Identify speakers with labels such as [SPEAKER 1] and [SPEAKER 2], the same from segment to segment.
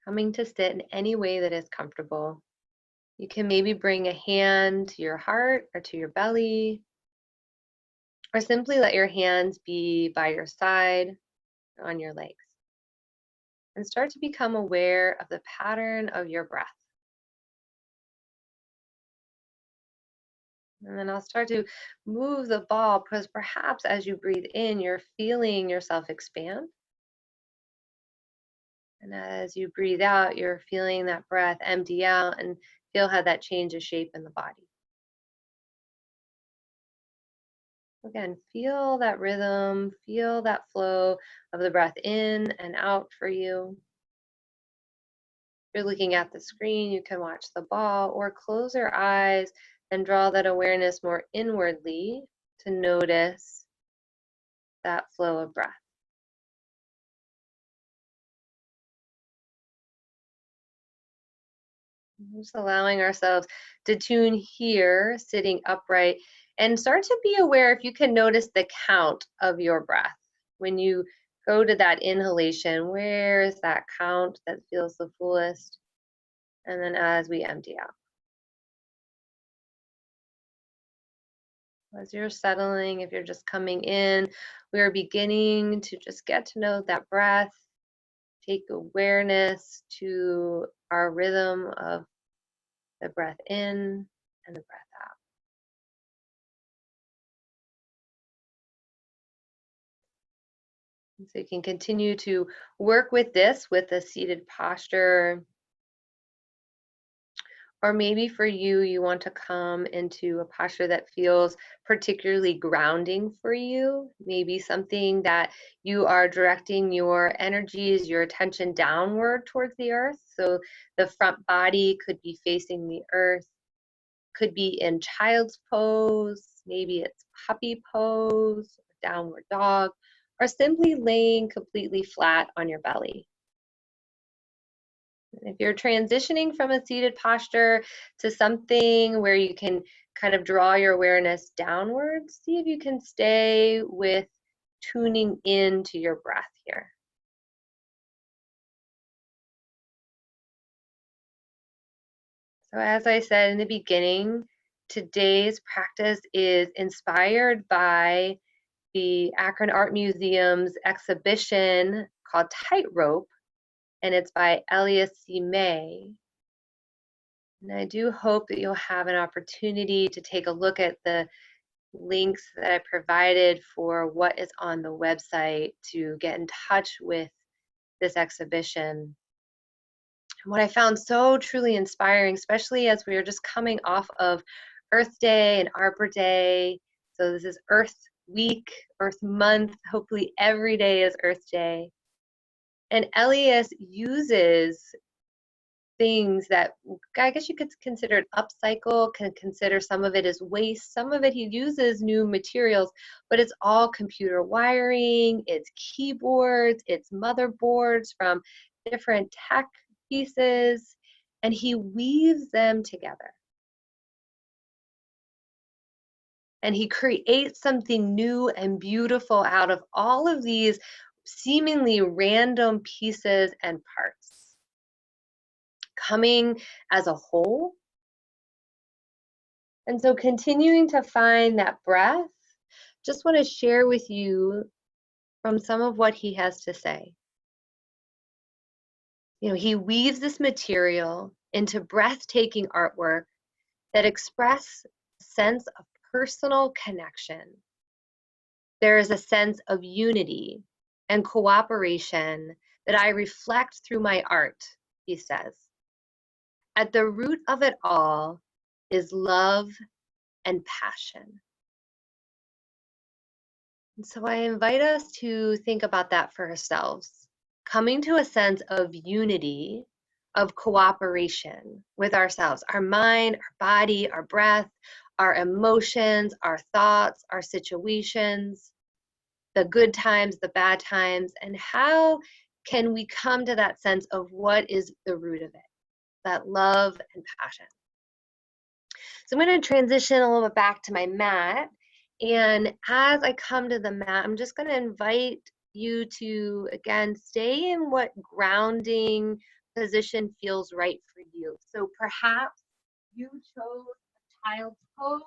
[SPEAKER 1] Coming to sit in any way that is comfortable. You can maybe bring a hand to your heart or to your belly, or simply let your hands be by your side or on your legs. And start to become aware of the pattern of your breath. And then I'll start to move the ball because perhaps as you breathe in, you're feeling yourself expand. And as you breathe out, you're feeling that breath empty out and feel how that changes shape in the body. Again, feel that rhythm, feel that flow of the breath in and out for you. If you're looking at the screen, you can watch the ball or close your eyes and draw that awareness more inwardly to notice that flow of breath. Just allowing ourselves to tune here, sitting upright, and start to be aware if you can notice the count of your breath. When you go to that inhalation, where is that count that feels the fullest? And then as we empty out. As you're settling, if you're just coming in, we are beginning to just get to know that breath, take awareness to our rhythm of the breath in and the breath out. And so you can continue to work with this with a seated posture. Or maybe for you, you want to come into a posture that feels particularly grounding for you. Maybe something that you are directing your energies, your attention downward towards the earth. So the front body could be facing the earth, could be in child's pose, maybe it's puppy pose, downward dog, or simply laying completely flat on your belly. If you're transitioning from a seated posture to something where you can kind of draw your awareness downwards, see if you can stay with tuning into your breath here. So as I said in the beginning, today's practice is inspired by the Akron Art Museum's exhibition called Tightrope, and it's by Elias Sime. And I do hope that you'll have an opportunity to take a look at the links that I provided for what is on the website to get in touch with this exhibition. And what I found so truly inspiring, especially as we are just coming off of Earth Day and Arbor Day. So this is Earth Week, Earth Month. Hopefully every day is Earth Day. And Elias uses things that I guess you could consider it upcycle, can consider some of it as waste, some of it he uses new materials, but it's all computer wiring, it's keyboards, it's motherboards from different tech pieces, and he weaves them together. And he creates something new and beautiful out of all of these seemingly random pieces and parts, coming as a whole. And so continuing to find that breath, just want to share with you from some of what he has to say. You know, he weaves this material into breathtaking artwork that express a sense of personal connection. There is a sense of unity and cooperation that I reflect through my art, he says. At the root of it all is love and passion. And so I invite us to think about that for ourselves, coming to a sense of unity, of cooperation with ourselves, our mind, our body, our breath, our emotions, our thoughts, our situations, the good times, the bad times, and how can we come to that sense of what is the root of it, that love and passion. So I'm going to transition a little bit back to my mat. And as I come to the mat, I'm just going to invite you to, again, stay in what grounding position feels right for you. So perhaps you chose a child's pose.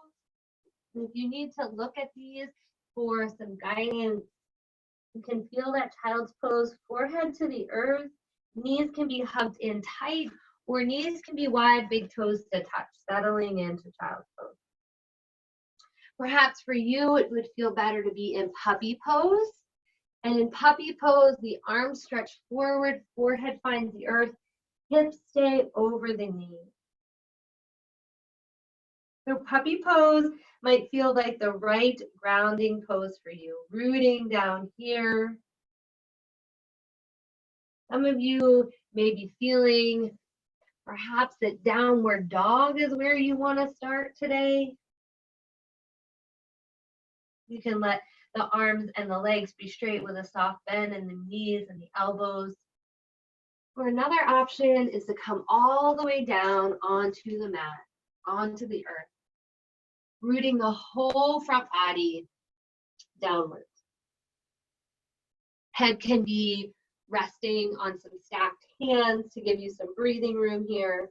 [SPEAKER 1] And if you need to look at these for some guidance, you can feel that child's pose, forehead to the earth, knees can be hugged in tight, or knees can be wide, big toes to touch, settling into child's pose. Perhaps for you, it would feel better to be in puppy pose. And in puppy pose, the arms stretch forward, forehead finds the earth, hips stay over the knees. So puppy pose might feel like the right grounding pose for you, rooting down here. Some of you may be feeling perhaps that downward dog is where you want to start today. You can let the arms and the legs be straight with a soft bend in the knees and the elbows. Or another option is to come all the way down onto the mat, onto the earth, rooting the whole front body downwards. Head can be resting on some stacked hands to give you some breathing room here.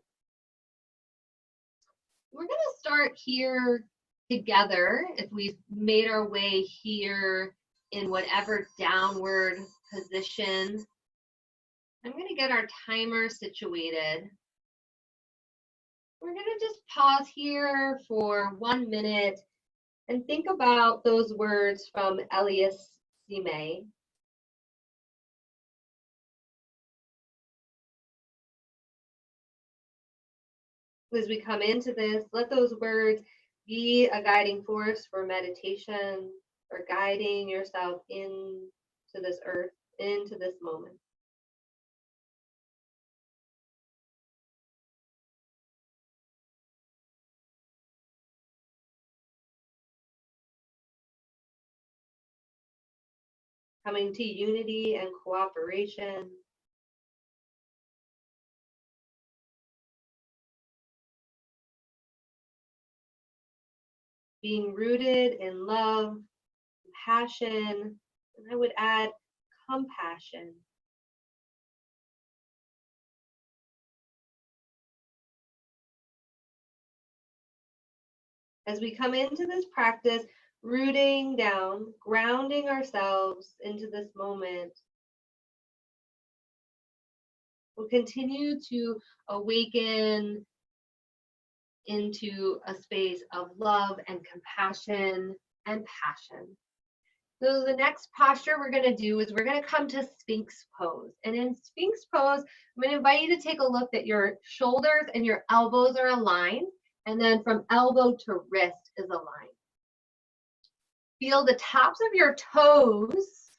[SPEAKER 1] We're going to start here together. If we've made our way here in whatever downward position, I'm going to get our timer situated. We're going to just pause here for 1 minute and think about those words from Elias Sime. As we come into this, let those words be a guiding force for meditation, or guiding yourself into this earth, into this moment. Coming to unity and cooperation. Being rooted in love, passion, and I would add compassion. As we come into this practice, rooting down, grounding ourselves into this moment, we'll continue to awaken into a space of love and compassion and passion. So the next posture we're going to do is we're going to come to Sphinx Pose. And in Sphinx Pose, I'm going to invite you to take a look that your shoulders and your elbows are aligned, and then from elbow to wrist is aligned. Feel the tops of your toes,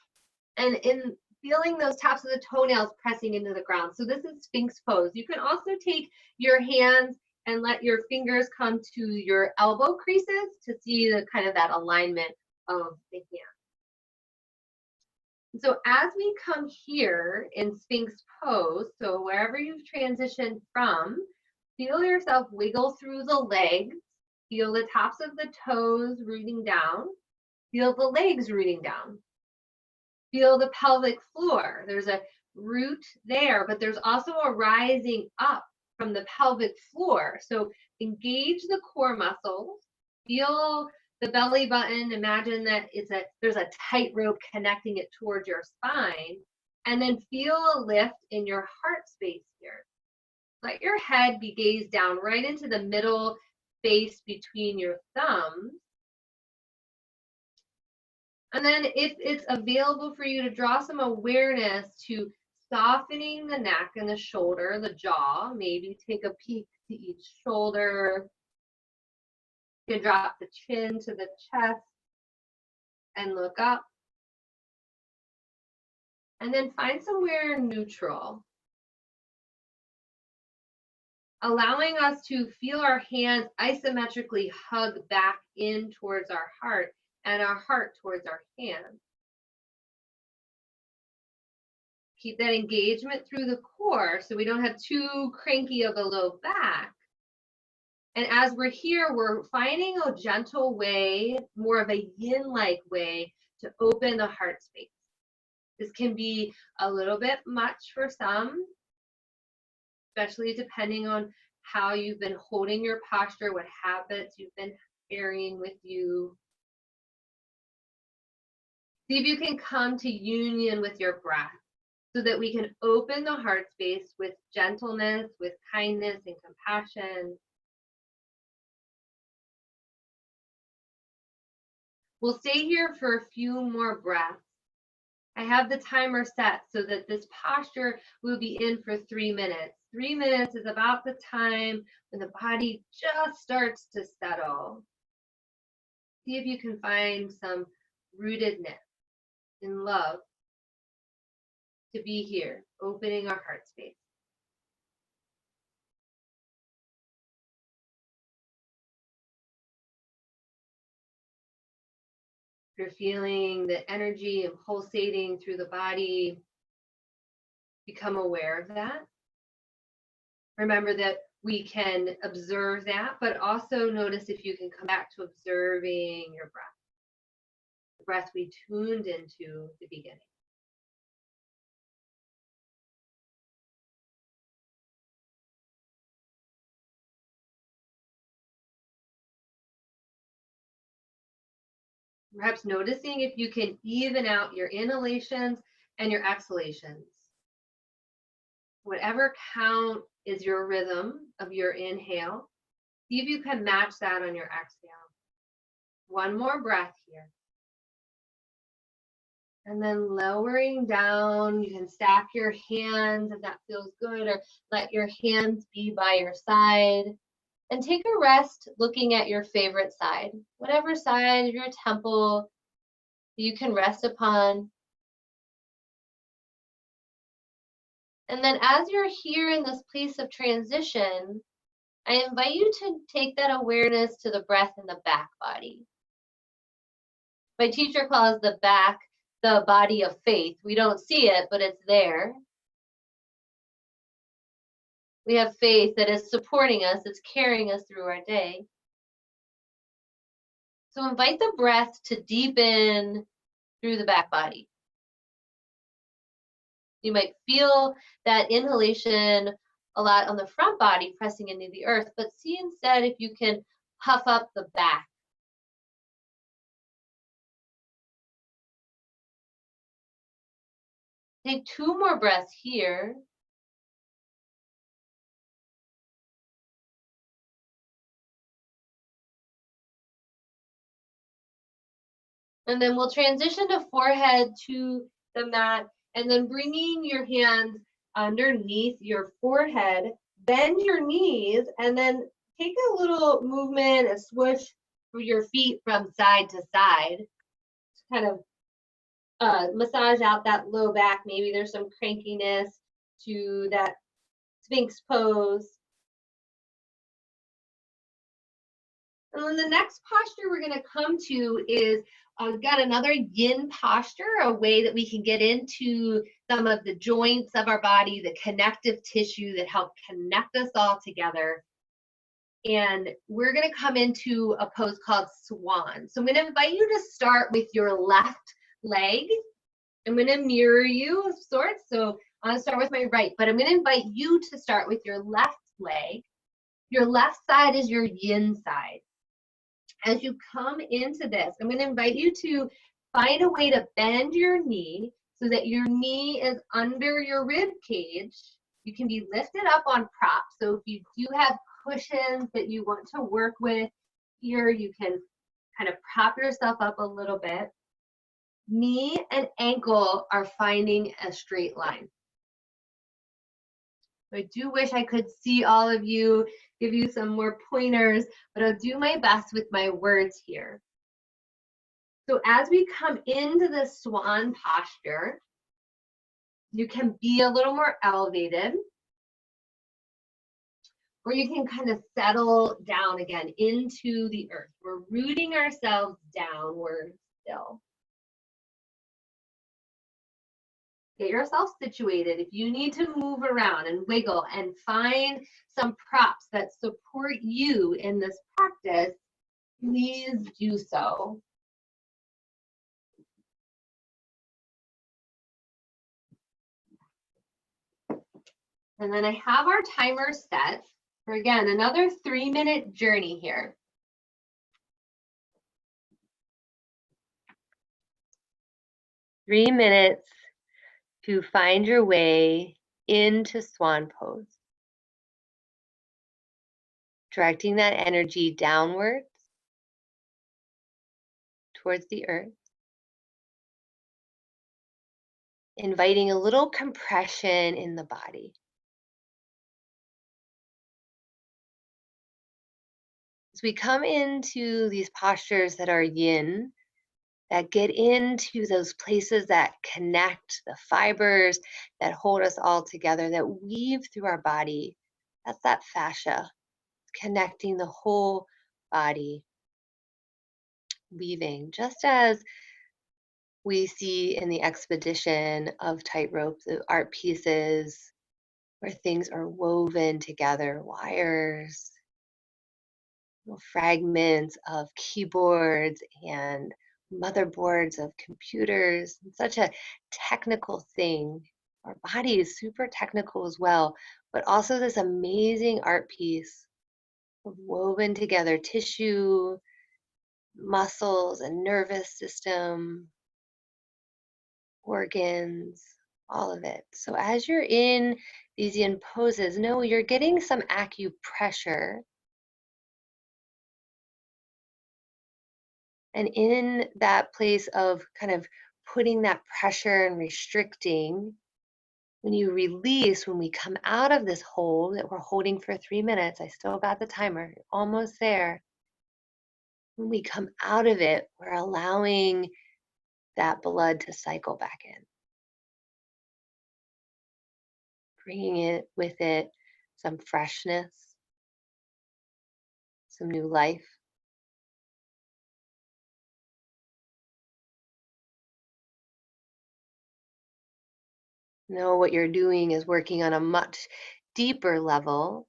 [SPEAKER 1] and in feeling those tops of the toenails pressing into the ground. So this is Sphinx Pose. You can also take your hands and let your fingers come to your elbow creases to see the kind of that alignment of the hand. So as we come here in Sphinx Pose, so wherever you've transitioned from, feel yourself wiggle through the legs, feel the tops of the toes rooting down, feel the legs rooting down, feel the pelvic floor. There's a root there, but there's also a rising up from the pelvic floor. So engage the core muscles, feel the belly button, imagine that there's a tightrope connecting it towards your spine, and then feel a lift in your heart space here. Let your head be gazed down right into the middle space between your thumbs. And then if it's available for you to draw some awareness to softening the neck and the shoulder, the jaw, maybe take a peek to each shoulder. You can drop the chin to the chest and look up. And then find somewhere neutral. Allowing us to feel our hands isometrically hug back in towards our heart and our heart towards our hands. Keep that engagement through the core so we don't have too cranky of a low back. And as we're here, we're finding a gentle way, more of a yin-like way to open the heart space. This can be a little bit much for some. especially depending on how you've been holding your posture, what habits you've been carrying with you. See if you can come to union with your breath so that we can open the heart space with gentleness, with kindness and compassion. We'll stay here for a few more breaths. I have the timer set so that this posture will be in for 3 minutes. 3 minutes is about the time when the body just starts to settle. See if you can find some rootedness in love to be here, opening our heart space. If you're feeling the energy and pulsating through the body, become aware of that. Remember that we can observe that, but also notice if you can come back to observing your breath. The breath we tuned into at the beginning. Perhaps noticing if you can even out your inhalations and your exhalations. Whatever count is your rhythm of your inhale, see if you can match that on your exhale. One more breath here. And then lowering down, you can stack your hands if that feels good, or let your hands be by your side. And take a rest looking at your favorite side, whatever side of your temple you can rest upon. And then as you're here in this place of transition, I invite you to take that awareness to the breath in the back body. My teacher calls the back the body of faith. We don't see it, but it's there. We have faith that is supporting us, it's carrying us through our day. So invite the breath to deepen through the back body. You might feel that inhalation a lot on the front body pressing into the earth, but see instead if you can puff up the back. Take 2 more breaths here. And then we'll transition to forehead to the mat, and then bringing your hands underneath your forehead, bend your knees, and then take a little movement, a swoosh for your feet from side to side. Kind of massage out that low back. Maybe there's some crankiness to that Sphinx pose. And then the next posture we're going to come to is we've got another yin posture, a way that we can get into some of the joints of our body, the connective tissue that help connect us all together. And we're going to come into a pose called Swan. So I'm going to invite you to start with your left leg. I'm going to mirror you of sorts. So I'm going to start with my right, but I'm going to invite you to start with your left leg. Your left side is your yin side. As you come into this, I'm going to invite you to find a way to bend your knee so that your knee is under your rib cage. You can be lifted up on props. So if you do have cushions that you want to work with here, you can kind of prop yourself up a little bit. Knee and ankle are finding a straight line. I do wish I could see all of you, give you some more pointers, but I'll do my best with my words here. So as we come into the swan posture, you can be a little more elevated, or you can kind of settle down again into the earth. We're rooting ourselves downward still. Get yourself situated. If you need to move around and wiggle and find some props that support you in this practice, please do so. And then I have our timer set for, again, another 3-minute journey here. 3 minutes to find your way into Swan Pose. Directing that energy downwards towards the earth. Inviting a little compression in the body. As we come into these postures that are yin, that get into those places that connect the fibers that hold us all together, that weave through our body, that's that fascia, connecting the whole body, weaving, just as we see in the expedition of Tightrope, the art pieces where things are woven together, wires, little fragments of keyboards and motherboards of computers. It's such a technical thing. Our body is super technical as well, but also this amazing art piece of woven together tissue, muscles, and nervous system, organs, all of it. So as you're in these yin poses, know you're getting some acupressure. And in that place of kind of putting that pressure and restricting, when you release, when we come out of this hold that we're holding for 3 minutes, I still got the timer, almost there. When we come out of it, we're allowing that blood to cycle back in. Bringing it with it some freshness, some new life. Know what you're doing is working on a much deeper level,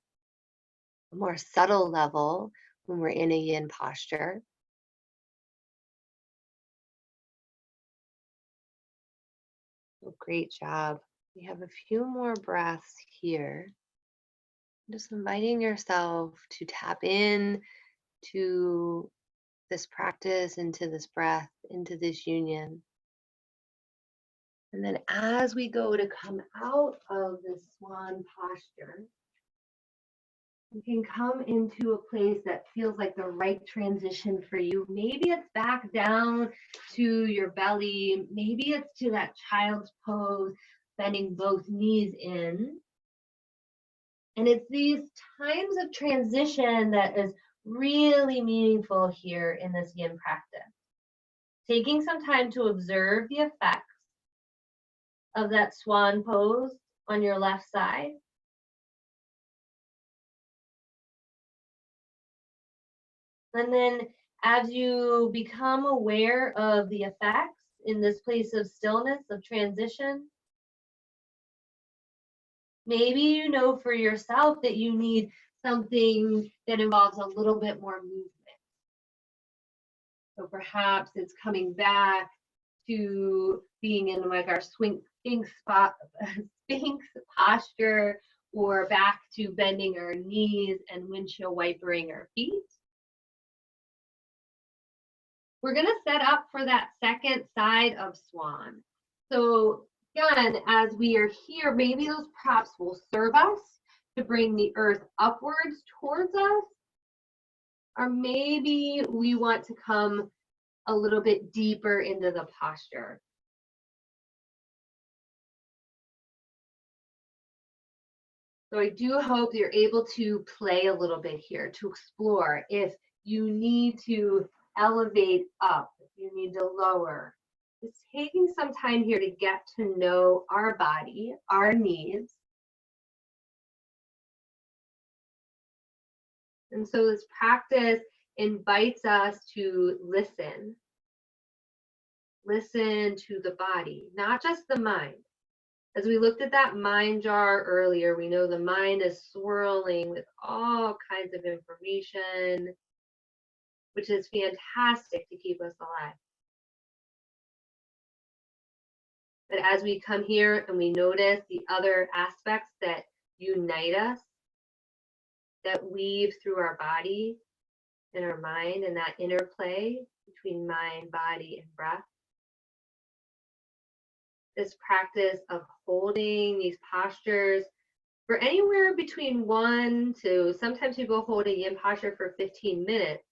[SPEAKER 1] a more subtle level when we're in a yin posture. So great job. We have a few more breaths here. Just inviting yourself to tap in to this practice, into this breath, into this union. And then as we go to come out of this swan posture, you can come into a place that feels like the right transition for you. Maybe it's back down to your belly. Maybe it's to that child's pose, bending both knees in. And it's these times of transition that is really meaningful here in this yin practice. Taking some time to observe the effects of that swan pose on your left side. And then as you become aware of the effects in this place of stillness, of transition, maybe you know for yourself that you need something that involves a little bit more movement. So perhaps it's coming back to being in like our Sphinx posture, or back to bending our knees and windshield wipering our feet. We're going to set up for that second side of swan. So again, as we are here, maybe those props will serve us to bring the earth upwards towards us, or maybe we want to come a little bit deeper into the posture. So I do hope you're able to play a little bit here, to explore if you need to elevate up, if you need to lower. Just taking some time here to get to know our body, our needs. And so this practice invites us to listen. Listen to the body, not just the mind. As we looked at that mind jar earlier, we know the mind is swirling with all kinds of information, which is fantastic to keep us alive. But as we come here and we notice the other aspects that unite us, that weave through our body and our mind, and that interplay between mind, body, and breath. This practice of holding these postures for anywhere between 1 to, sometimes people hold a yin posture for 15 minutes.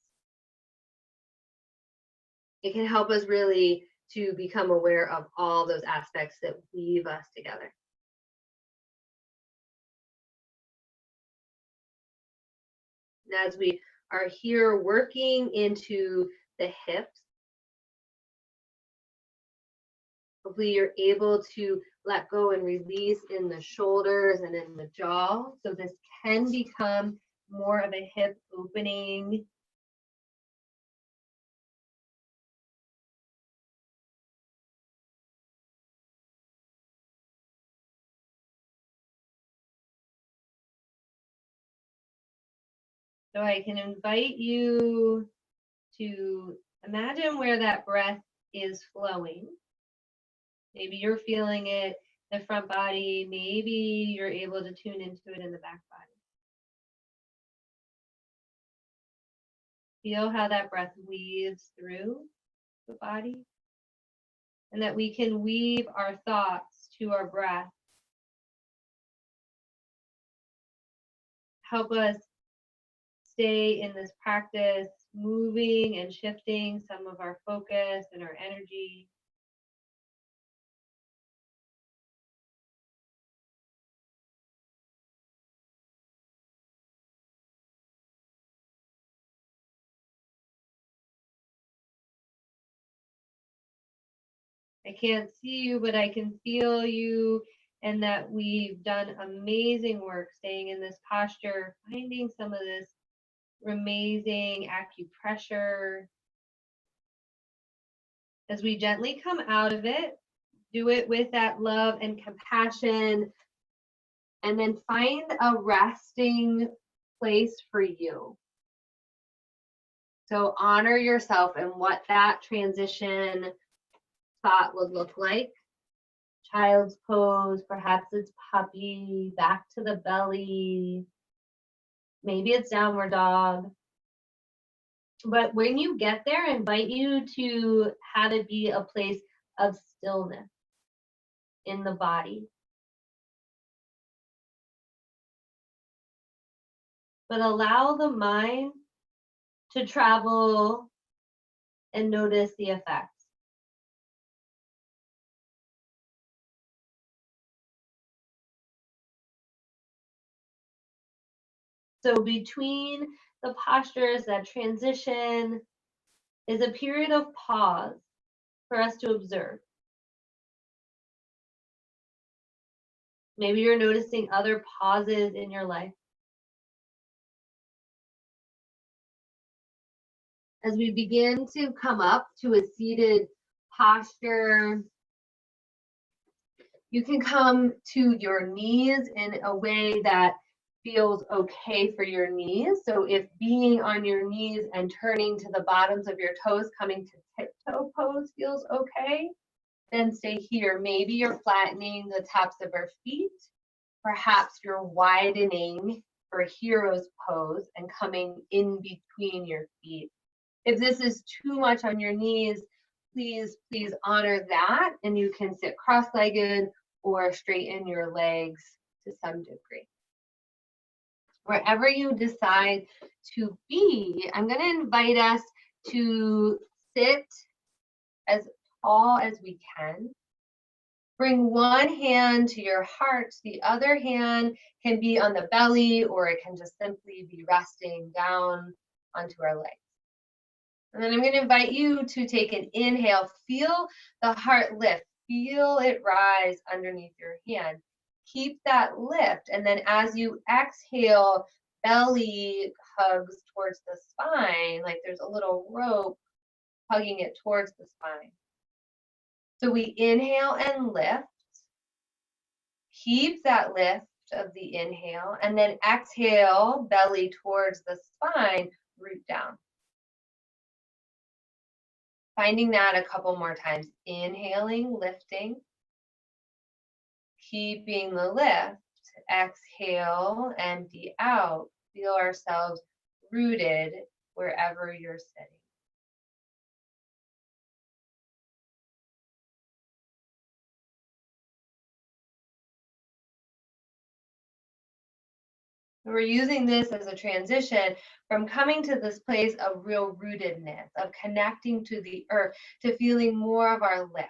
[SPEAKER 1] It can help us really to become aware of all those aspects that weave us together. And as we are here working into the hips, hopefully you're able to let go and release in the shoulders and in the jaw. So this can become more of a hip opening. So I can invite you to imagine where that breath is flowing. Maybe you're feeling it in the front body. Maybe you're able to tune into it in the back body. Feel how that breath weaves through the body, and that we can weave our thoughts to our breath. Help us stay in this practice, moving and shifting some of our focus and our energy. I can't see you, but I can feel you, and that we've done amazing work staying in this posture, finding some of this amazing acupressure. As we gently come out of it, do it with that love and compassion, and then find a resting place for you. So honor yourself and what that transition thought would look like. Child's pose, perhaps it's puppy, back to the belly, maybe it's downward dog. But when you get there, I invite you to have it be a place of stillness in the body. But allow the mind to travel and notice the effects. So between the postures, that transition is a period of pause for us to observe. Maybe you're noticing other pauses in your life. As we begin to come up to a seated posture, you can come to your knees in a way that feels okay for your knees. So if being on your knees and turning to the bottoms of your toes, coming to tiptoe pose feels okay, then stay here. Maybe you're flattening the tops of our feet. Perhaps you're widening for hero's pose and coming in between your feet. If this is too much on your knees, please honor that, and you can sit cross-legged or straighten your legs to some degree. Wherever you decide to be, I'm going to invite us to sit as tall as we can. Bring one hand to your heart, the other hand can be on the belly, or it can just simply be resting down onto our legs. And then I'm going to invite you to take an inhale. Feel the heart lift. Feel it rise underneath your hand. Keep that lift. And then as you exhale, belly hugs towards the spine, like there's a little rope hugging it towards the spine. So we inhale and lift. Keep that lift of the inhale. And then exhale, belly towards the spine, root down. Finding that a couple more times. Inhaling, lifting, keeping the lift, exhale, empty out. Feel ourselves rooted wherever you're sitting. We're using this as a transition from coming to this place of real rootedness, of connecting to the earth, to feeling more of our lift.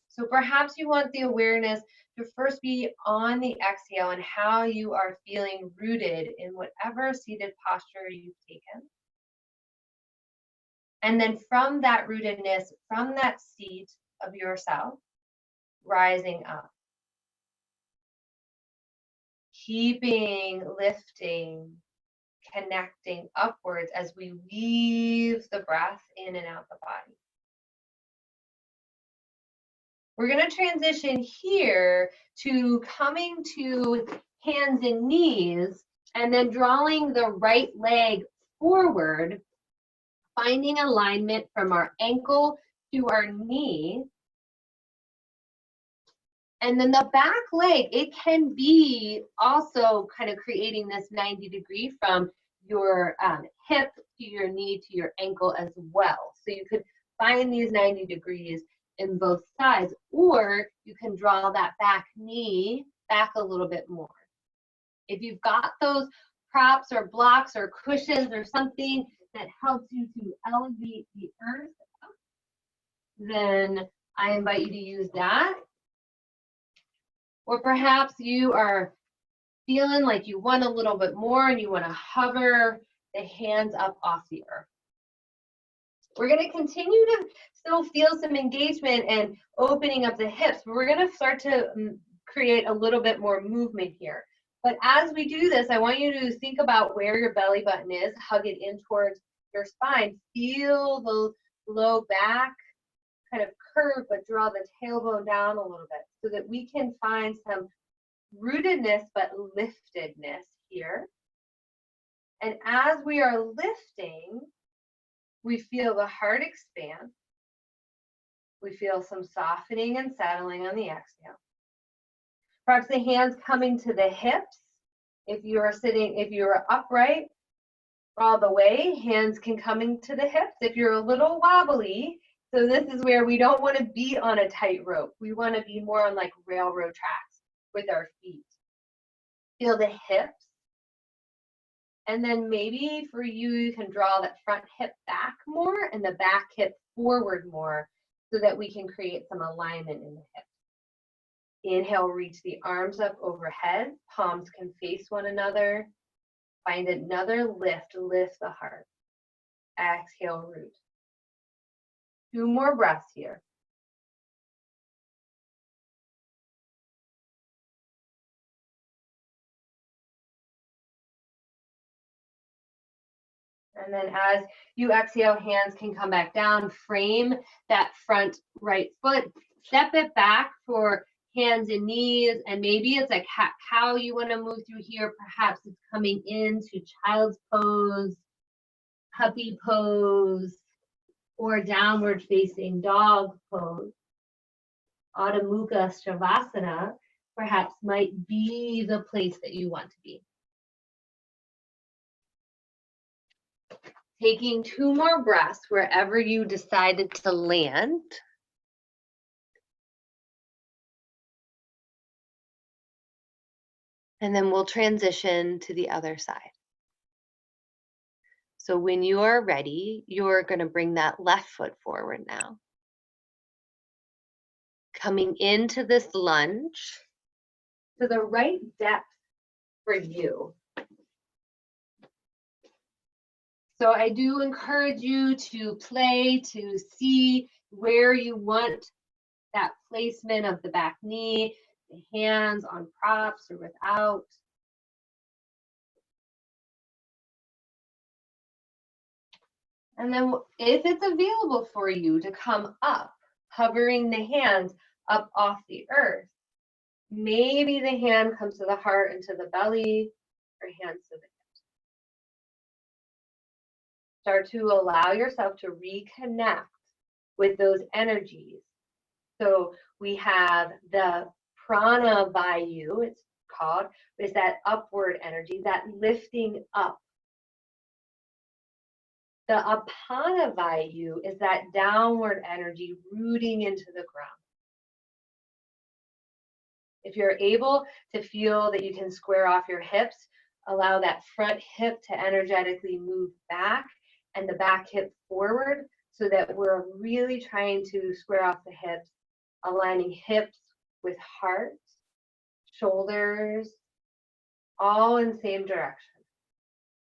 [SPEAKER 1] So perhaps you want the awareness to first be on the exhale and how you are feeling rooted in whatever seated posture you've taken. And then from that rootedness, from that seat of yourself, rising up. Keeping, lifting, connecting upwards as we weave the breath in and out the body. We're going to transition here to coming to hands and knees and then drawing the right leg forward, finding alignment from our ankle to our knee. And then the back leg, it can be also kind of creating this 90-degree from your hip to your knee to your ankle as well. So you could find these 90 degrees in both sides, or you can draw that back knee back a little bit more. If you've got those props or blocks or cushions or something that helps you to elevate the earth up, then I invite you to use that. Or perhaps you are feeling like you want a little bit more and you want to hover the hands up off the earth. We're going to continue to still feel some engagement and opening of the hips, but we're going to start to create a little bit more movement here. But as we do this, I want you to think about where your belly button is, hug it in towards your spine, feel the low back kind of curve, but draw the tailbone down a little bit so that we can find some rootedness but liftedness here. And as we are lifting, we feel the heart expand. We feel some softening and settling on the exhale. Perhaps the hands coming to the hips. If you are sitting, if you are upright all the way, hands can come into the hips. If you're a little wobbly, so this is where we don't want to be on a tightrope. We want to be more on like railroad tracks with our feet. Feel the hips. And then maybe for you, you can draw that front hip back more and the back hip forward more so that we can create some alignment in the hips. Inhale, reach the arms up overhead. Palms can face one another. Find another lift, lift the heart. Exhale, root. 2 more breaths here. And then as you exhale, hands can come back down. Frame that front right foot. Step it back for hands and knees. And maybe it's a cat-cow you want to move through here. Perhaps it's coming into child's pose, puppy pose, or downward facing dog pose. Adho Mukha Shavasana perhaps might be the place that you want to be. Taking 2 more breaths wherever you decided to land. And then we'll transition to the other side. So when you are ready, you're going to bring that left foot forward now. Coming into this lunge to the right depth for you. So I do encourage you to play, to see where you want that placement of the back knee, the hands on props or without. And then if it's available for you to come up, hovering the hands up off the earth, maybe the hand comes to the heart and to the belly, or hands to the hips. Start to allow yourself to reconnect with those energies. So we have the prana vayu, it's called, but it's that upward energy, that lifting up. The Apana Vayu is that downward energy rooting into the ground. If you're able to feel that you can square off your hips, allow that front hip to energetically move back and the back hip forward so that we're really trying to square off the hips, aligning hips with heart, shoulders, all in the same direction.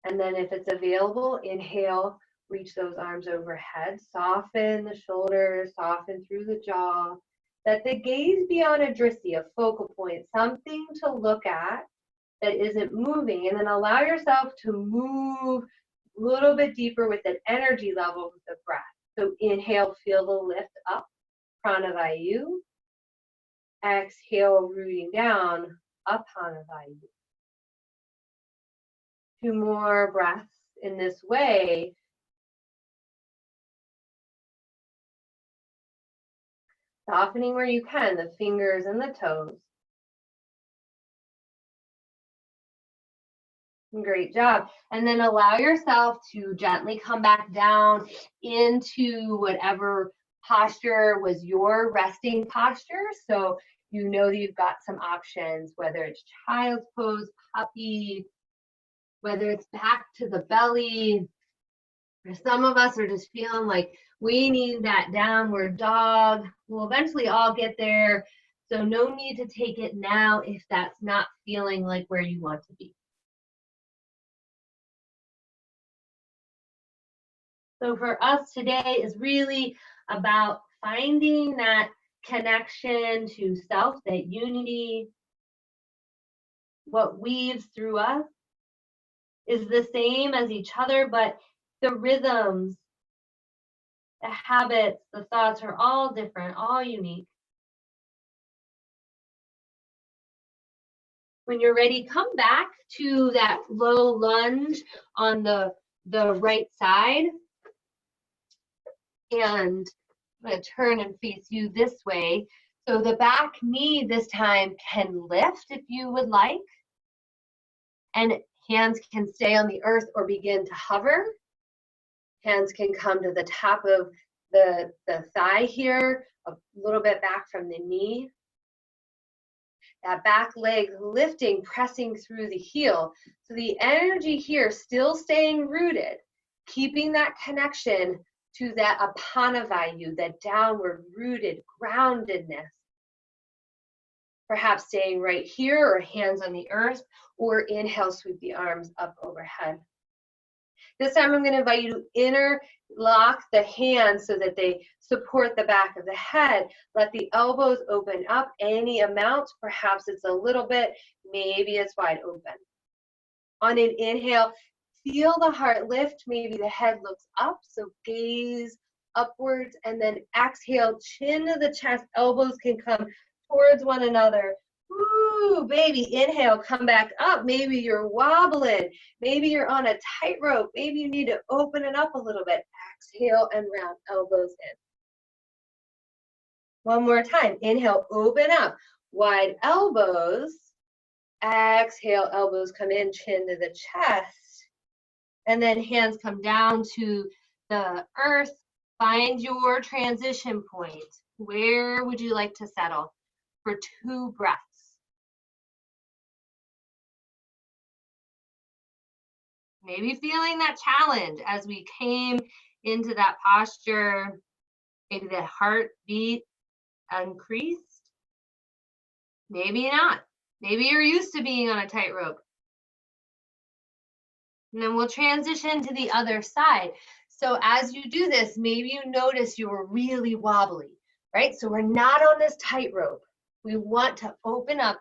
[SPEAKER 1] And then if it's available, inhale, reach those arms overhead, soften the shoulders, soften through the jaw. Let the gaze be on a drishti, a focal point, something to look at that isn't moving, and then allow yourself to move a little bit deeper with an energy level with the breath. So inhale, feel the lift up, pranavayu. Exhale, rooting down, apanavayu. 2 more breaths in this way. Softening where you can, the fingers and the toes. Great job. And then allow yourself to gently come back down into whatever posture was your resting posture. So you know that you've got some options, whether it's child's pose, puppy, whether it's back to the belly. For some of us are just feeling like we need that downward dog. We'll eventually all get there. So no need to take it now if that's not feeling like where you want to be. So for us today is really about finding that connection to self, that unity. What weaves through us is the same as each other, but the rhythms, the habits, the thoughts are all different, all unique. When you're ready, come back to that low lunge on the right side. And I'm going to turn and face you this way. So the back knee this time can lift if you would like. And hands can stay on the earth or begin to hover. Hands can come to the top of the thigh here, a little bit back from the knee. That back leg lifting, pressing through the heel. So the energy here still staying rooted, keeping that connection to that apanavayu, that downward rooted groundedness. Perhaps staying right here or hands on the earth, or inhale, sweep the arms up overhead. This time I'm going to invite you to interlock the hands so that they support the back of the head. Let the elbows open up any amount. Perhaps it's a little bit, maybe it's wide open. On an inhale, feel the heart lift. Maybe the head looks up, so gaze upwards, and then exhale, chin to the chest, elbows can come towards one another. Ooh, baby, inhale, come back up. Maybe you're wobbling. Maybe you're on a tightrope. Maybe you need to open it up a little bit. Exhale and round, elbows in. One more time. Inhale, open up. Wide elbows. Exhale, elbows come in, chin to the chest. And then hands come down to the earth. Find your transition point. Where would you like to settle for 2 breaths? Maybe feeling that challenge as we came into that posture. Maybe the heartbeat increased. Maybe not. Maybe you're used to being on a tightrope. And then we'll transition to the other side. So as you do this, maybe you notice you were really wobbly, right? So we're not on this tightrope. We want to open up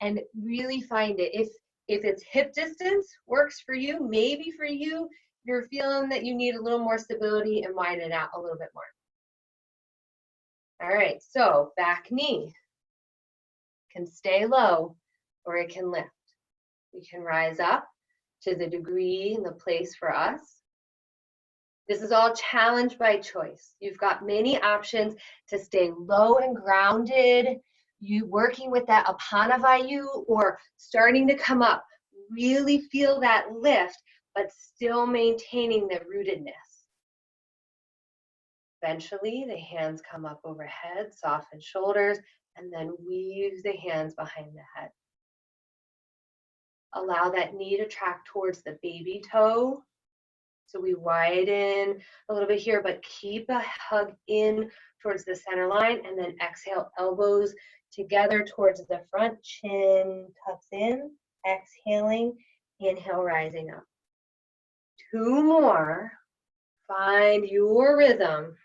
[SPEAKER 1] and really find it. If it's hip distance works for you, maybe for you, you're feeling that you need a little more stability and widen it out a little bit more. All right, so back knee can stay low or it can lift. We can rise up to the degree and the place for us. This is all challenge by choice. You've got many options to stay low and grounded. you working with that Apana Vayu or starting to come up. Really feel that lift, but still maintaining the rootedness. Eventually, the hands come up overhead, soften shoulders, and then weave the hands behind the head. Allow that knee to track towards the baby toe. So we widen a little bit here, but keep a hug in towards the center line, and then exhale, elbows together towards the front, chin tucks in, exhaling, inhale, rising up. 2 more. Find your rhythm.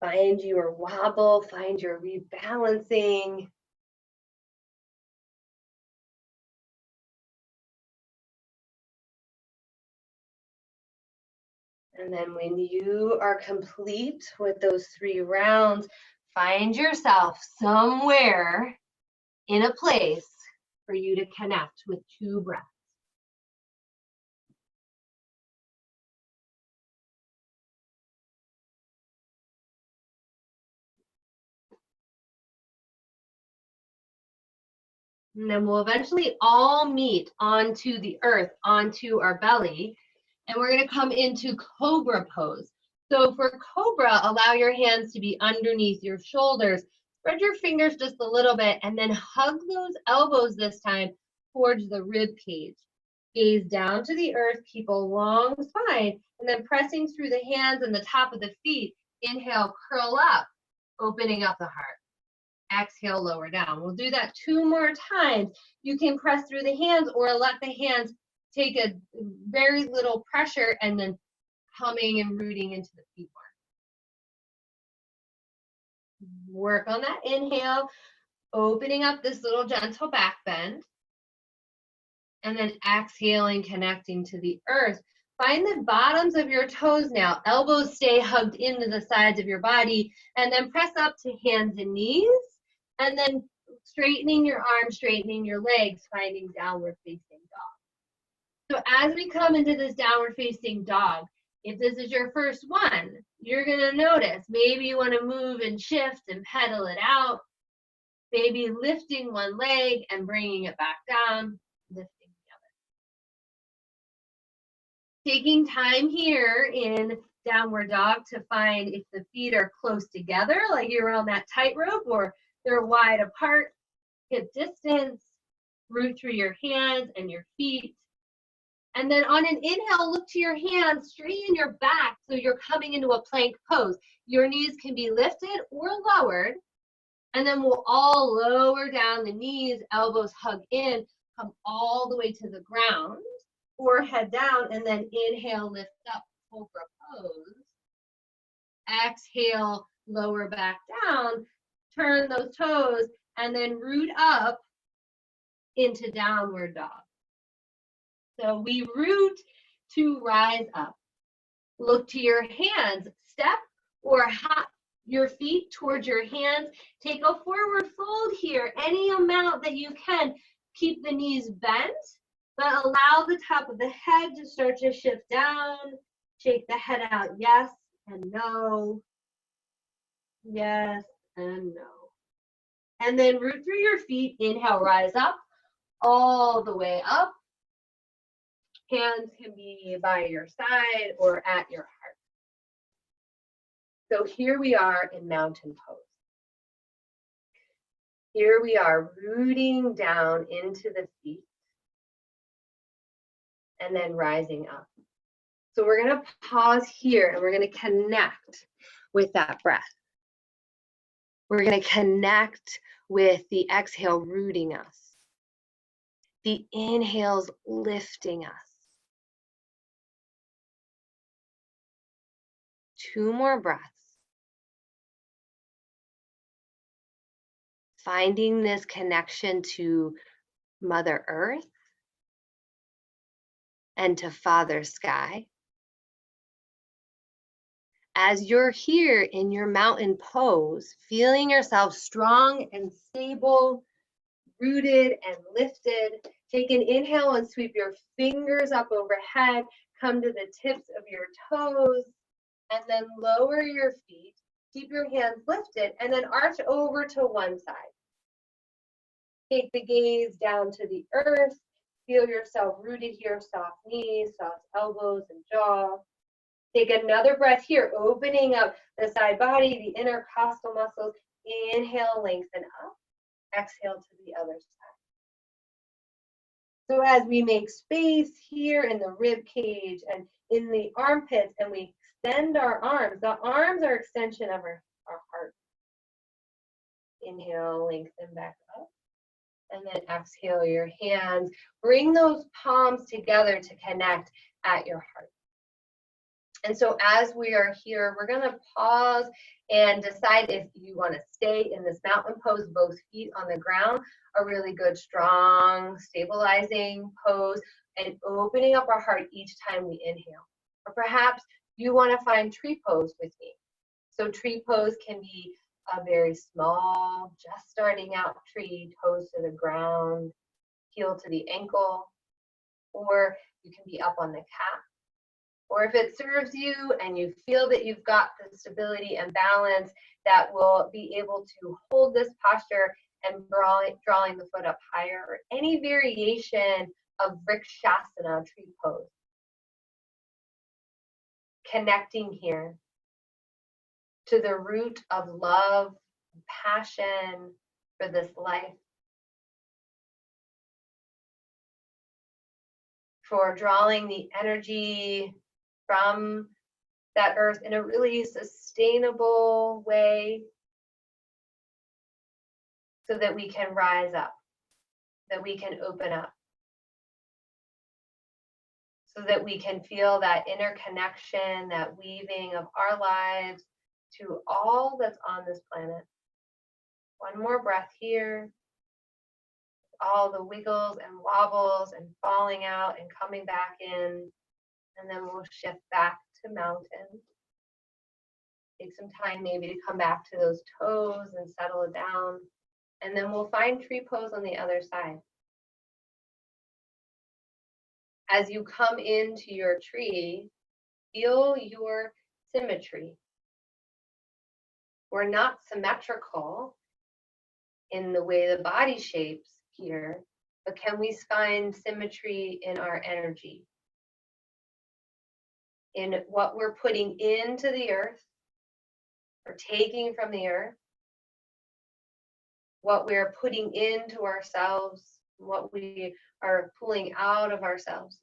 [SPEAKER 1] Find your wobble, find your rebalancing. And then when you are complete with those 3 rounds, find yourself somewhere in a place for you to connect with 2 breaths. And then we'll eventually all meet onto the earth, onto our belly. And we're going to come into Cobra Pose. So for Cobra, allow your hands to be underneath your shoulders. Spread your fingers just a little bit and then hug those elbows this time towards the rib cage. Gaze down to the earth, keep a long spine, and then pressing through the hands and the top of the feet. Inhale, curl up, opening up the heart. Exhale, lower down. We'll do that 2 more times. You can press through the hands or let the hands take a very little pressure and then humming and rooting into the feet more. Work on that inhale, opening up this little gentle back bend. And then exhaling, connecting to the earth. Find the bottoms of your toes now. Elbows stay hugged into the sides of your body. And then press up to hands and knees. And then straightening your arms, straightening your legs, finding downward facing dog. So as we come into this downward facing dog, if this is your first one, you're gonna notice, maybe you wanna move and shift and pedal it out. Maybe lifting one leg and bringing it back down, lifting the other. Taking time here in downward dog to find if the feet are close together, like you're on that tightrope, or they're wide apart, hip distance, root through your hands and your feet. And then on an inhale, look to your hands, straighten your back so you're coming into a plank pose. Your knees can be lifted or lowered. And then we'll all lower down the knees, elbows hug in, come all the way to the ground, or head down, and then inhale, lift up, Cobra Pose. Exhale, lower back down, turn those toes, and then root up into downward dog. So we root to rise up. Look to your hands, step or hop your feet towards your hands. Take a forward fold here, any amount that you can. Keep the knees bent, but allow the top of the head to start to shift down. Shake the head out, yes and no. Yes and no. And then root through your feet. Inhale, rise up, all the way up. Hands can be by your side or at your heart. So here we are in mountain pose. Here we are rooting down into the feet and then rising up. So we're going to pause here and we're going to connect with that breath. We're going to connect with the exhale rooting us, the inhales lifting us. 2 more breaths. Finding this connection to Mother Earth and to Father Sky. As you're here in your mountain pose, feeling yourself strong and stable, rooted and lifted, take an inhale and sweep your fingers up overhead, come to the tips of your toes, and then lower your feet Keep your hands lifted and then arch over to one side. Take the gaze down to the earth. Feel yourself rooted here, soft knees, soft elbows and jaw. Take another breath here, opening up the side body, the intercostal muscles. Inhale, lengthen up. Exhale to the other side. So as we make space here in the rib cage and in the armpits, and we extend our arms, the arms are extension of our heart. Inhale, lengthen back up. And then exhale your hands. Bring those palms together to connect at your heart. And so as we are here, we're going to pause and decide if you want to stay in this mountain pose, both feet on the ground, a really good, strong, stabilizing pose, and opening up our heart each time we inhale. Or perhaps you want to find tree pose with me. So tree pose can be a very small, just starting out tree, toes to the ground, heel to the ankle, or you can be up on the calf. Or if it serves you and you feel that you've got the stability and balance that will be able to hold this posture and drawing the foot up higher, or any variation of Vrikshasana, tree pose. Connecting here to the root of love, passion for this life. For drawing the energy from that earth in a really sustainable way so that we can rise up, that we can open up, so that we can feel that interconnection, that weaving of our lives to all that's on this planet. One more breath here. All the wiggles and wobbles and falling out and coming back in. And then we'll shift back to mountain. Take some time maybe to come back to those toes and settle it down. And then we'll find tree pose on the other side. As you come into your tree, feel your symmetry. We're not symmetrical in the way the body shapes here, but can we find symmetry in our energy? In what we're putting into the earth, or taking from the earth, what we're putting into ourselves, what we are pulling out of ourselves.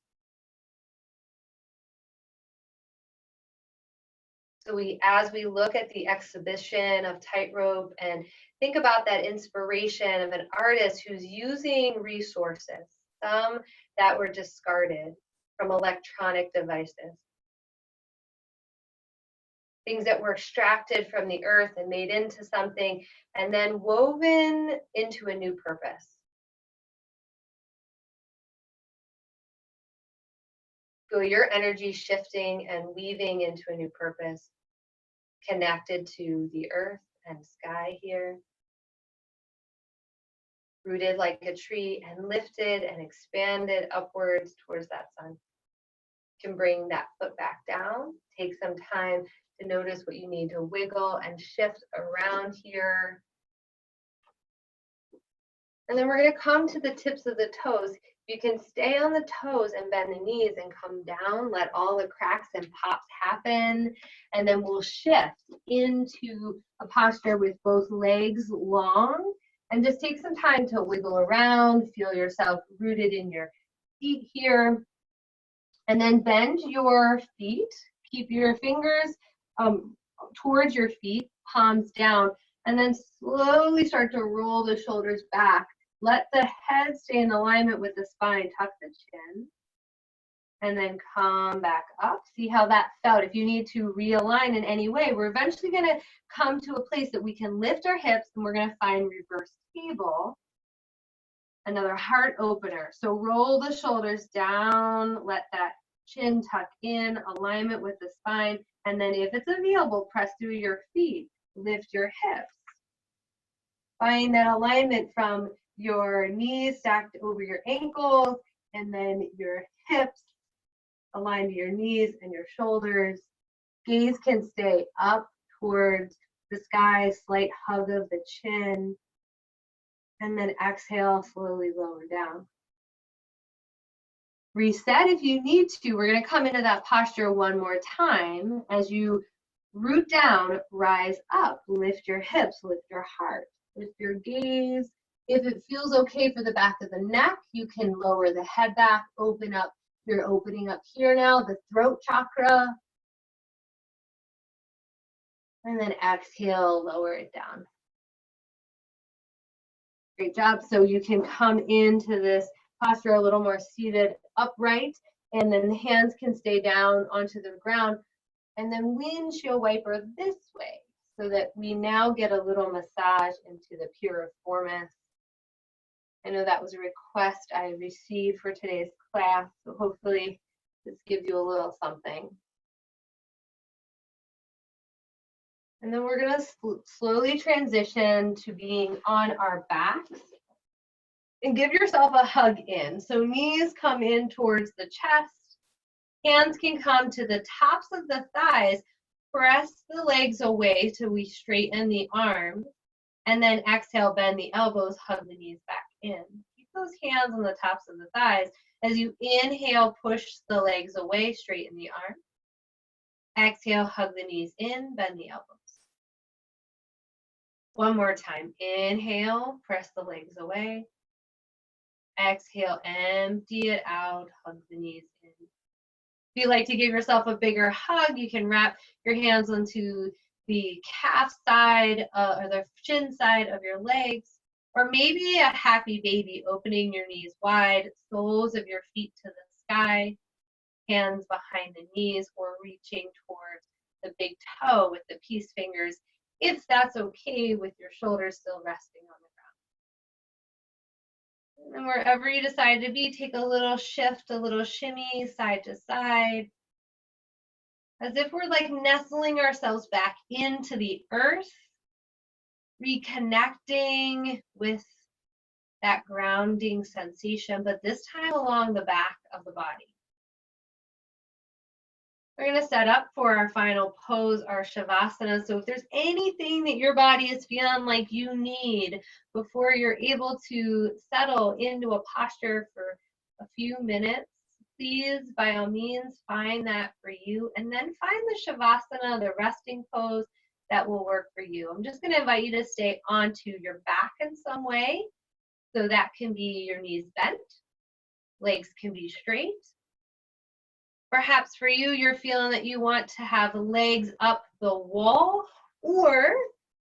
[SPEAKER 1] So as we look at the exhibition of Tightrope and think about that inspiration of an artist who's using resources, some that were discarded from electronic devices, things that were extracted from the earth and made into something and then woven into a new purpose. Feel your energy shifting and weaving into a new purpose, connected to the earth and sky here, rooted like a tree and lifted and expanded upwards towards that sun. You can bring that foot back down, take some time to notice what you need to wiggle and shift around here. And then we're going to come to the tips of the toes. You can stay on the toes and bend the knees and come down, let all the cracks and pops happen, and then we'll shift into a posture with both legs long, and just take some time to wiggle around, feel yourself rooted in your feet here, and then bend your feet, keep your fingers towards your feet, palms down, and then slowly start to roll the shoulders back. Let the head stay in alignment with the spine, tuck the chin, and then come back up. See how that felt. If you need to realign in any way, we're eventually going to come to a place that we can lift our hips, and we're going to find reverse table, another heart opener. So roll the shoulders down, let that chin tuck in, alignment with the spine, and then if it's available, press through your feet, lift your hips. Find that alignment from your knees stacked over your ankles, and then your hips aligned to your knees and your shoulders. Gaze can stay up towards the sky, slight hug of the chin, and then exhale, slowly lower down. Reset if you need to. We're going to come into that posture one more time. As you root down, rise up, lift your hips, lift your heart, lift your gaze. If it feels okay for the back of the neck, you can lower the head back, open up. You're opening up here now, the throat chakra. And then exhale, lower it down. Great job. So you can come into this posture a little more seated upright, and then the hands can stay down onto the ground. And then windshield wiper this way so that we now get a little massage into the piriformis. I know that was a request I received for today's class, so hopefully this gives you a little something. And then we're going to slowly transition to being on our backs. And give yourself a hug in. So knees come in towards the chest. Hands can come to the tops of the thighs. Press the legs away till we straighten the arms. And then exhale, bend the elbows, hug the knees back in. Keep those hands on the tops of the thighs. As you inhale, push the legs away, straighten the arms. Exhale, hug the knees in, bend the elbows. One more time. Inhale, press the legs away. Exhale, empty it out, hug the knees in. If you like to give yourself a bigger hug, you can wrap your hands onto the calf side or the shin side of your legs, or maybe a happy baby, opening your knees wide, soles of your feet to the sky, hands behind the knees, or reaching towards the big toe with the peace fingers, if that's okay with your shoulders still resting on the ground. And wherever you decide to be, take a little shift, a little shimmy side to side, as if we're like nestling ourselves back into the earth, reconnecting with that grounding sensation, but this time along the back of the body. We're going to set up for our final pose, our Shavasana. So if there's anything that your body is feeling like you need before you're able to settle into a posture for a few minutes, please, by all means, find that for you. And then find the Shavasana, the resting pose that will work for you. I'm just going to invite you to stay onto your back in some way. So that can be your knees bent, legs can be straight. Perhaps for you, you're feeling that you want to have legs up the wall, or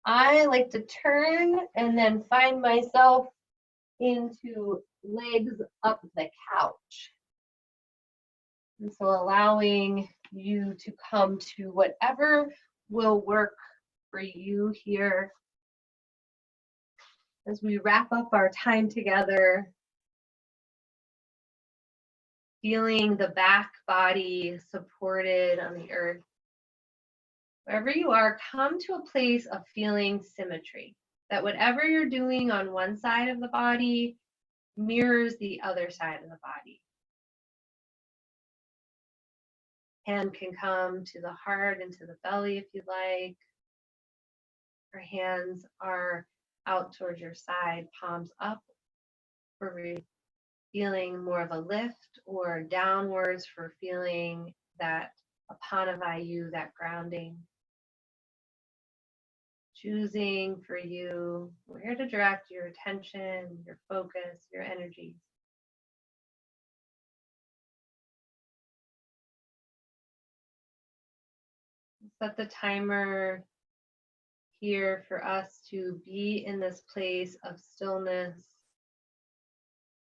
[SPEAKER 1] I like to turn and then find myself into legs up the couch. And so allowing you to come to whatever will work for you here as we wrap up our time together. Feeling the back body supported on the earth. Wherever you are, come to a place of feeling symmetry. That whatever you're doing on one side of the body mirrors the other side of the body. Hand can come to the heart and to the belly if you'd like. Our hands are out towards your side, palms up for feeling more of a lift, or downwards for feeling that Apanavayu, that grounding. Choosing for you where to direct your attention, your focus, your energy. Set the timer here for us to be in this place of stillness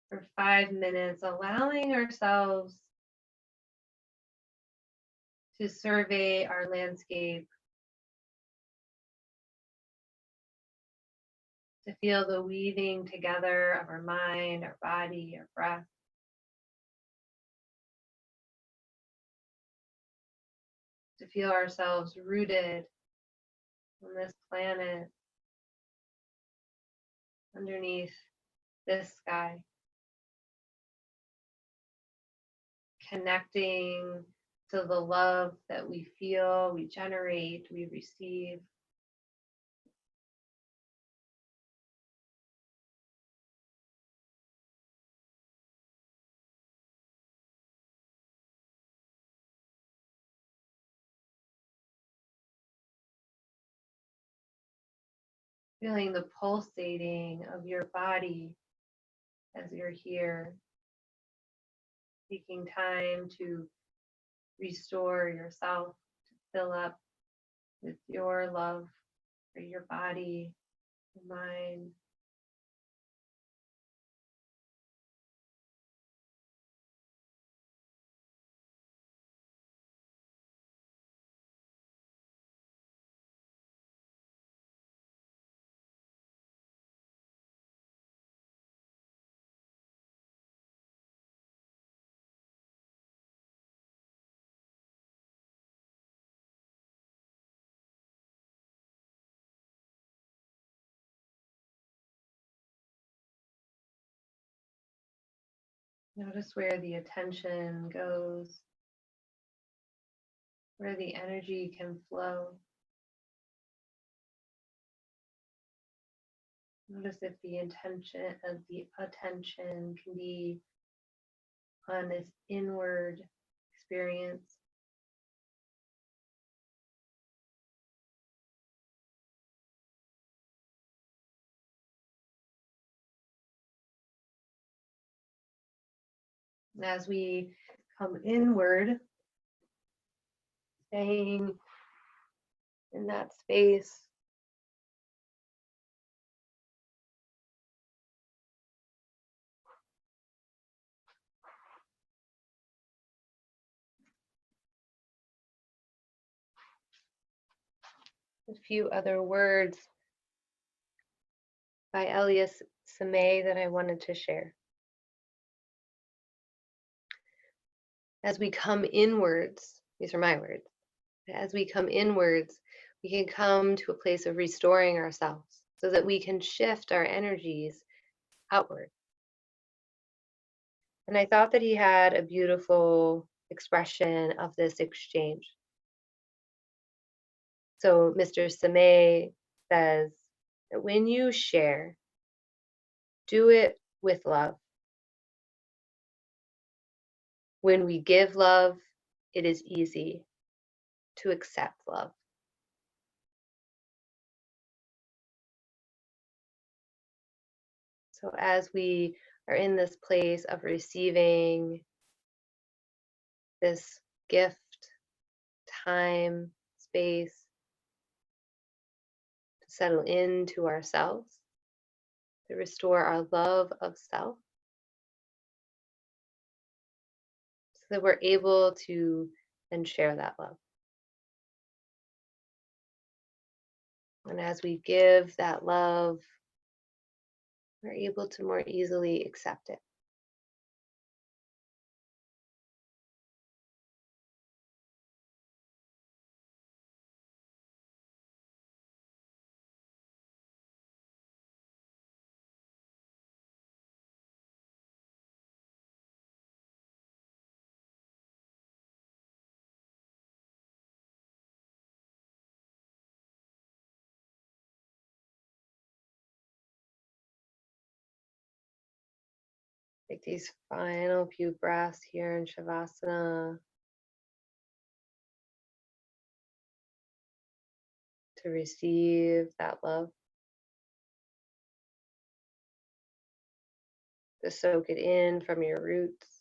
[SPEAKER 1] for 5 minutes, allowing ourselves to survey our landscape, to feel the weaving together of our mind, our body, our breath. To feel ourselves rooted on this planet, underneath this sky. Connecting to the love that we feel, we generate, we receive. Feeling the pulsating of your body as you're here, taking time to restore yourself, to fill up with your love for your body, your mind. Notice where the attention goes, where the energy can flow. Notice if the intention of the attention can be on this inward experience. And as we come inward, staying in that space, a few other words by Elias Sime that I wanted to share. As we come inwards, these are my words, as we come inwards, we can come to a place of restoring ourselves so that we can shift our energies outward. And I thought that he had a beautiful expression of this exchange. So Mr. Sime says that when you share, do it with love. When we give love, it is easy to accept love. So as we are in this place of receiving this gift, time, space, to settle into ourselves, to restore our love of self, so that we're able to then share that love. And as we give that love, we're able to more easily accept it. Take these final few breaths here in Shavasana to receive that love, to soak it in from your roots.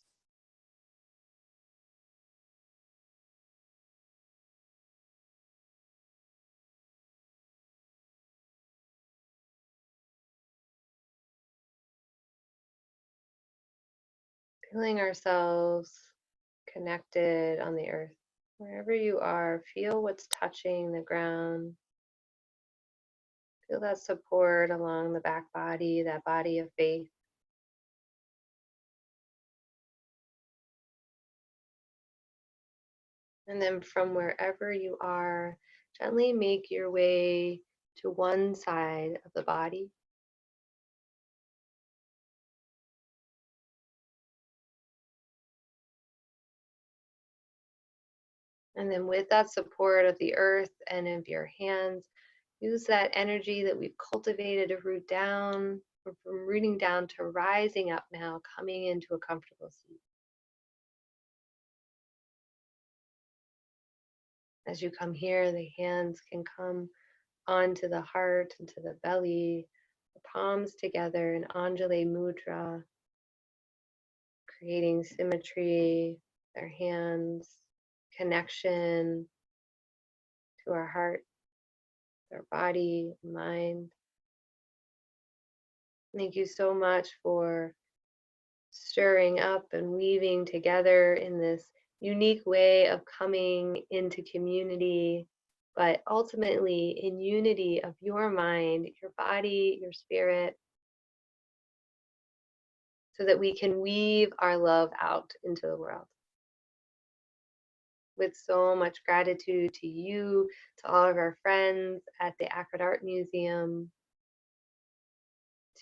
[SPEAKER 1] Feeling ourselves connected on the earth. Wherever you are, feel what's touching the ground. Feel that support along the back body, that body of faith. And then from wherever you are, gently make your way to one side of the body. And then with that support of the earth and of your hands, use that energy that we've cultivated to root down, or from rooting down to rising up now, coming into a comfortable seat. As you come here, the hands can come onto the heart, into the belly, the palms together in Anjali Mudra, creating symmetry, our hands, connection to our heart, our body, mind. Thank you so much for stirring up and weaving together in this unique way of coming into community, but ultimately in unity of your mind, your body, your spirit, so that we can weave our love out into the world. With so much gratitude to you, to all of our friends at the Akron Art Museum,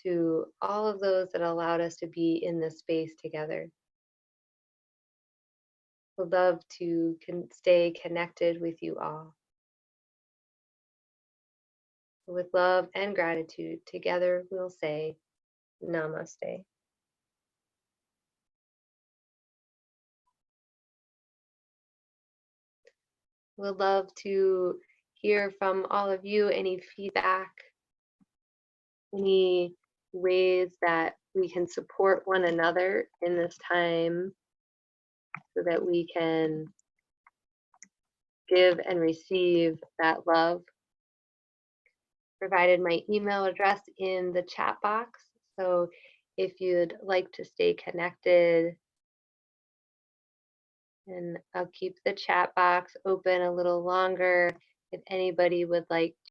[SPEAKER 1] to all of those that allowed us to be in this space together. Would love to stay connected with you all. With love and gratitude, together we'll say Namaste. Would love to hear from all of you, any feedback, any ways that we can support one another in this time so that we can give and receive that love. Provided my email address in the chat box, so if you'd like to stay connected, and I'll keep the chat box open a little longer if anybody would like